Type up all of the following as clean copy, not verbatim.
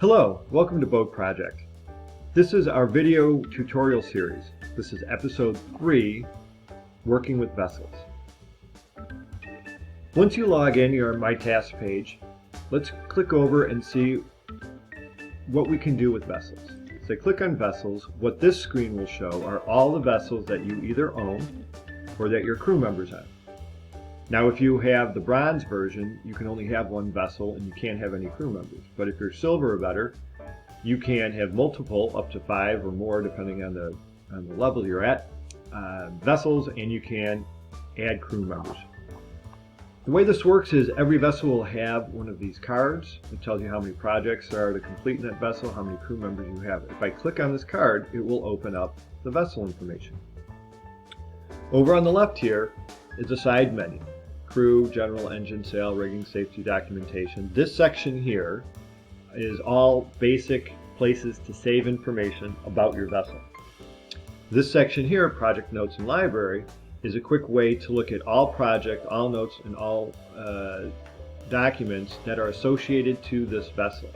Hello, welcome to BoatProject. This is our video tutorial series. This is episode 3, Working with Vessels. Once you log in, you're on My Tasks page. Let's click over and see what we can do with vessels. So click on Vessels. What this screen will show are all the vessels that you either own or that your crew members own. Now if you have the bronze version, you can only have one vessel and you can't have any crew members. But if you're silver or better, you can have multiple, up to 5 or more depending on the level you're at, vessels, and you can add crew members. The way this works is every vessel will have one of these cards. It tells you how many projects there are to complete in that vessel, how many crew members you have. If I click on this card, it will open up the vessel information. Over on the left here is a side menu. Crew, general, engine, sail, rigging, safety, documentation. This section here is all basic places to save information about your vessel. This section here, project notes and library, is a quick way to look at all project, all notes, and all documents that are associated to this vessel.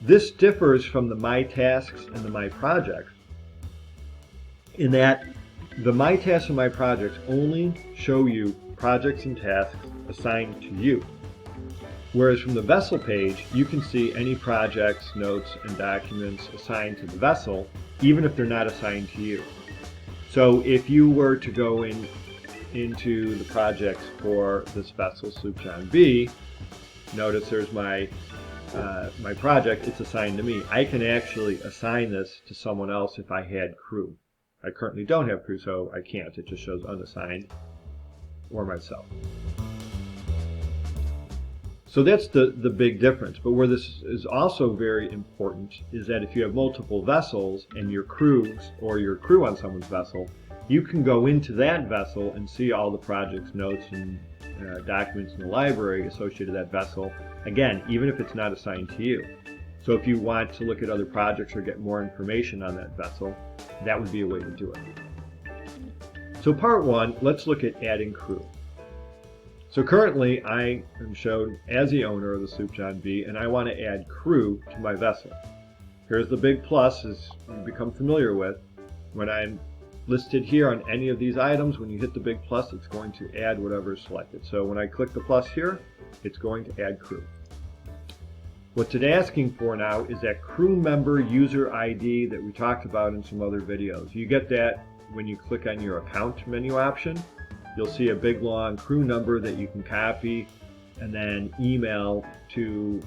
This differs from the My Tasks and the My Projects in that the My Tasks and My Projects only show you projects and tasks assigned to you. Whereas from the vessel page, you can see any projects, notes, and documents assigned to the vessel, even if they're not assigned to you. So if you were to go into the projects for this vessel, Sloop John B, notice there's my project, it's assigned to me. I can actually assign this to someone else if I had crew. I currently don't have crew, so I can't. It just shows unassigned or myself. So that's the big difference. But where this is also very important is that if you have multiple vessels and your crews or your crew on someone's vessel, you can go into that vessel and see all the projects, notes, and documents in the library associated with that vessel, again, even if it's not assigned to you. So if you want to look at other projects or get more information on that vessel, that would be a way to do it. So part 1, let's look at adding crew. So currently I am shown as the owner of the Sloop John B, and I want to add crew to my vessel. Here's the big plus, as you've become familiar with. When I'm listed here on any of these items, when you hit the big plus, it's going to add whatever is selected. So when I click the plus here, it's going to add crew. What it's asking for now is that crew member user ID that we talked about in some other videos. You get that when you click on your account menu option. You'll see a big long crew number that you can copy and then email to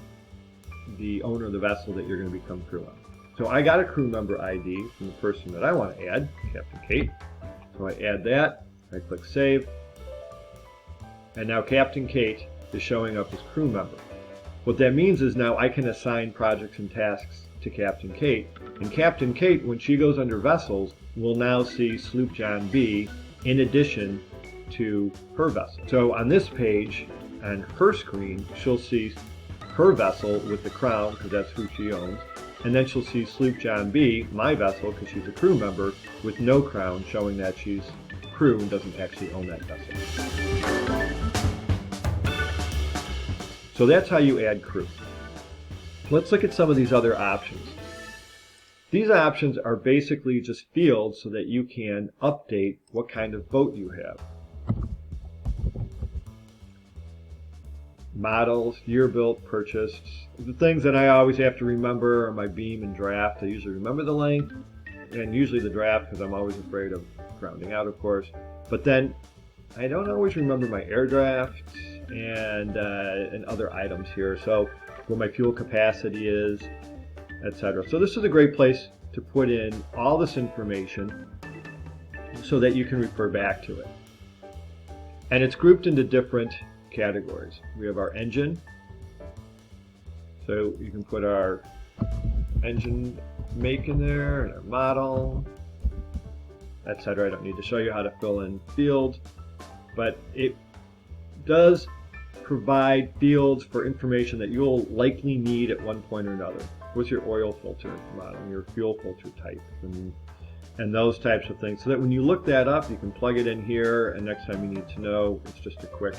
the owner of the vessel that you're going to become crew on. So I got a crew member ID from the person that I want to add, Captain Kate. So I add that, I click Save, and now Captain Kate is showing up as crew member. What that means is now I can assign projects and tasks to Captain Kate, and Captain Kate, when she goes under vessels, will now see Sloop John B in addition to her vessel. So on this page, on her screen, she'll see her vessel with the crown, because that's who she owns, and then she'll see Sloop John B, my vessel, because she's a crew member, with no crown, showing that she's crew and doesn't actually own that vessel. So that's how you add crew. Let's look at some of these other options. These options are basically just fields so that you can update what kind of boat you have. Models, year built, purchased. The things that I always have to remember are my beam and draft. I usually remember the length and usually the draft because I'm always afraid of grounding out, of course. But then I don't always remember my air draft and other items here. So what my fuel capacity is, etc. So this is a great place to put in all this information so that you can refer back to it. And it's grouped into different categories. We have our engine, so you can put our engine make in there and our model, etc. I don't need to show you how to fill in fields, but it does provide fields for information that you'll likely need at one point or another. What's your oil filter model, your fuel filter type, and those types of things, so that when you look that up, you can plug it in here, and next time you need to know, it's just a quick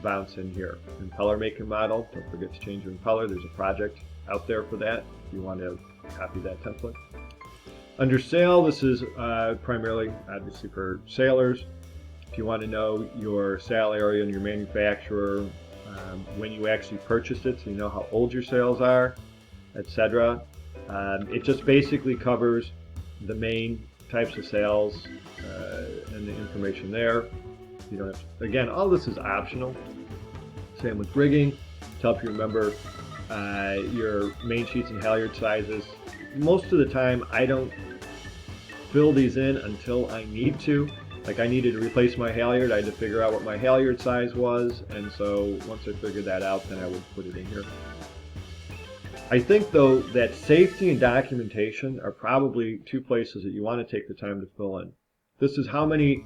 bounce in here. Impeller make and model, don't forget to change your impeller. There's a project out there for that if you want to copy that template. Under sale, this is primarily obviously for sailors. If you want to know your sale area and your manufacturer, when you actually purchased it, so you know how old your sails are, etc. It just basically covers the main types of sails and the information there. You don't have to, again, all this is optional. Same with rigging, to help you remember your main sheets and halyard sizes. Most of the time, I don't fill these in until I need to. Like I needed to replace my halyard, I had to figure out what my halyard size was, and so once I figured that out, then I would put it in here. I think though that safety and documentation are probably two places that you want to take the time to fill in. This is how many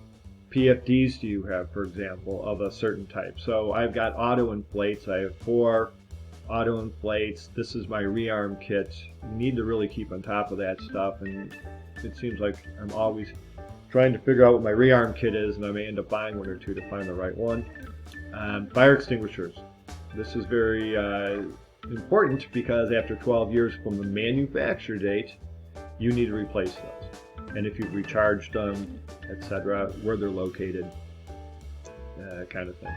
PFDs do you have, for example, of a certain type. So I've got auto inflates, I have 4 auto inflates, this is my rearm kit. You need to really keep on top of that stuff, and it seems like I'm always trying to figure out what my rearm kit is, and I may end up buying one or two to find the right one. Fire extinguishers. This is very important because after 12 years from the manufacture date, you need to replace those. And if you've recharged them, etc., where they're located, kind of thing.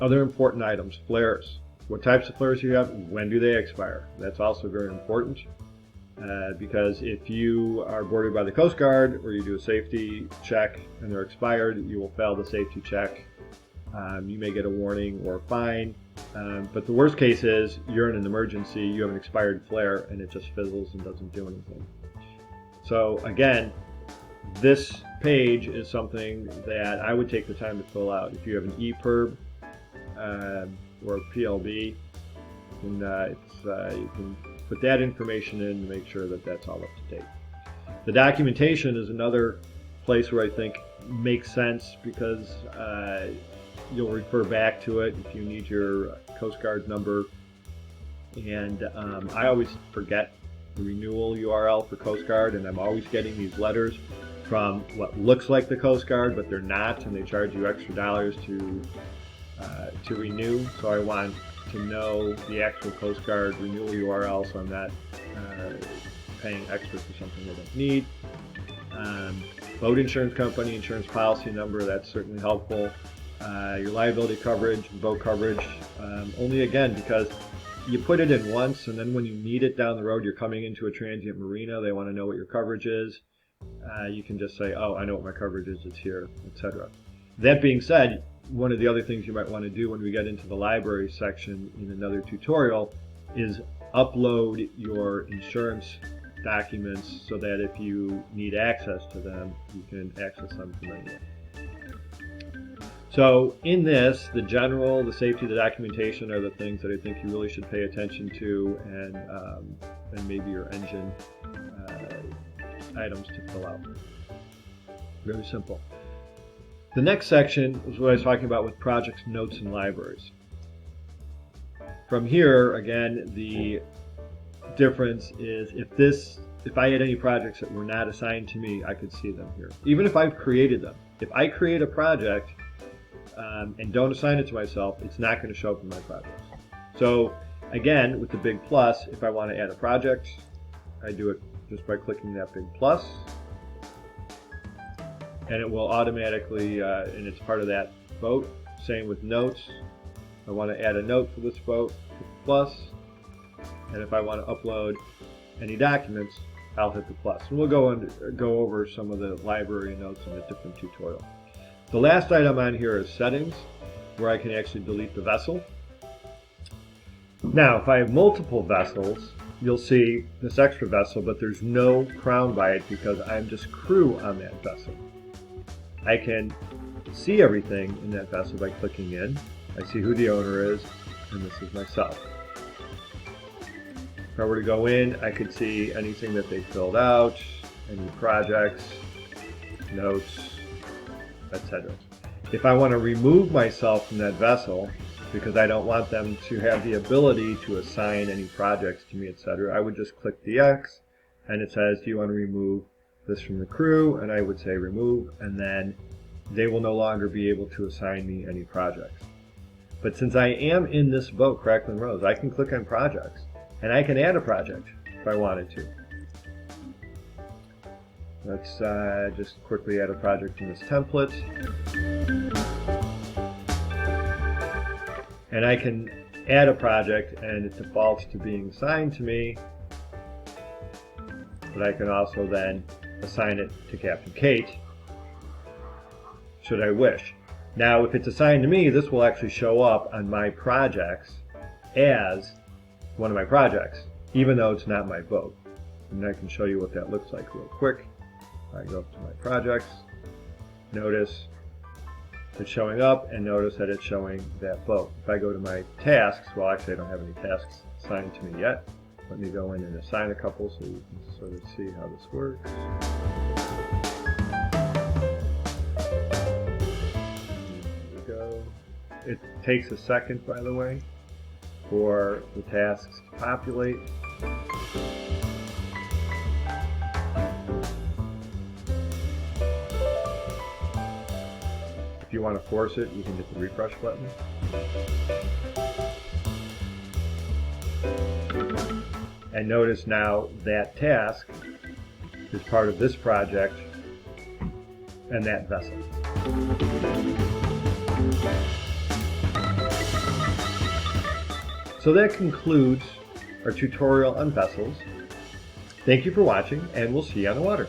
Other important items, flares. What types of flares you have, when do they expire? That's also very important. Because if you are boarded by the Coast Guard or you do a safety check and they're expired, you will fail the safety check. You may get a warning or a fine. But the worst case is you're in an emergency, you have an expired flare, and it just fizzles and doesn't do anything. So again, this page is something that I would take the time to fill out. If you have an EPIRB or a PLB, then you can put that information in to make sure that that's all up to date. The documentation is another place where I think makes sense because you'll refer back to it if you need your Coast Guard number. And I always forget the renewal URL for Coast Guard, and I'm always getting these letters from what looks like the Coast Guard, but they're not, and they charge you extra dollars to renew. So I want to know the actual Coast Guard renewal URL, so I'm not paying extra for something I don't need. Boat insurance company, insurance policy number, that's certainly helpful. Your liability coverage, boat coverage, only again because you put it in once, and then when you need it down the road, you're coming into a transient marina, they want to know what your coverage is. You can just say, oh, I know what my coverage is, it's here, etc. That being said, one of the other things you might want to do when we get into the library section in another tutorial is upload your insurance documents so that if you need access to them, you can access them from anywhere. So in this, the general, the safety, the documentation are the things that I think you really should pay attention to, and maybe your engine items to fill out. Very simple. The next section is what I was talking about with projects, notes, and libraries. From here, again, the difference is if I had any projects that were not assigned to me, I could see them here. Even if I've created them. If I create a project and don't assign it to myself, it's not going to show up in my projects. So again, with the big plus, if I want to add a project, I do it just by clicking that big plus, and it will automatically, and it's part of that boat. Same with notes. I want to add a note for this boat, hit the plus, and if I want to upload any documents, I'll hit the plus. And we'll go over some of the library notes in a different tutorial. The last item on here is settings, where I can actually delete the vessel. Now, if I have multiple vessels, you'll see this extra vessel, but there's no crown by it because I'm just crew on that vessel. I can see everything in that vessel by clicking in. I see who the owner is, and this is myself. If I were to go in, I could see anything that they filled out, any projects, notes, etc. If I want to remove myself from that vessel, because I don't want them to have the ability to assign any projects to me, etc., I would just click the X, and it says, do you want to remove this from the crew? And I would say remove, and then they will no longer be able to assign me any projects. But since I am in this boat, Crackling Rose, I can click on projects, and I can add a project if I wanted to. Let's just quickly add a project in this template. And I can add a project and it defaults to being assigned to me, but I can also then assign it to Captain Kate, should I wish. Now, if it's assigned to me, this will actually show up on my projects as one of my projects, even though it's not my boat. And I can show you what that looks like real quick. I go up to my projects, notice it's showing up, and notice that it's showing that boat. If I go to my tasks, well, actually I don't have any tasks assigned to me yet. Let me go in and assign a couple so you can sort of see how this works. Here we go. It takes a second, by the way, for the tasks to populate. If you want to force it, you can hit the refresh button. And notice now that task is part of this project and that vessel. So that concludes our tutorial on vessels. Thank you for watching, and we'll see you on the water.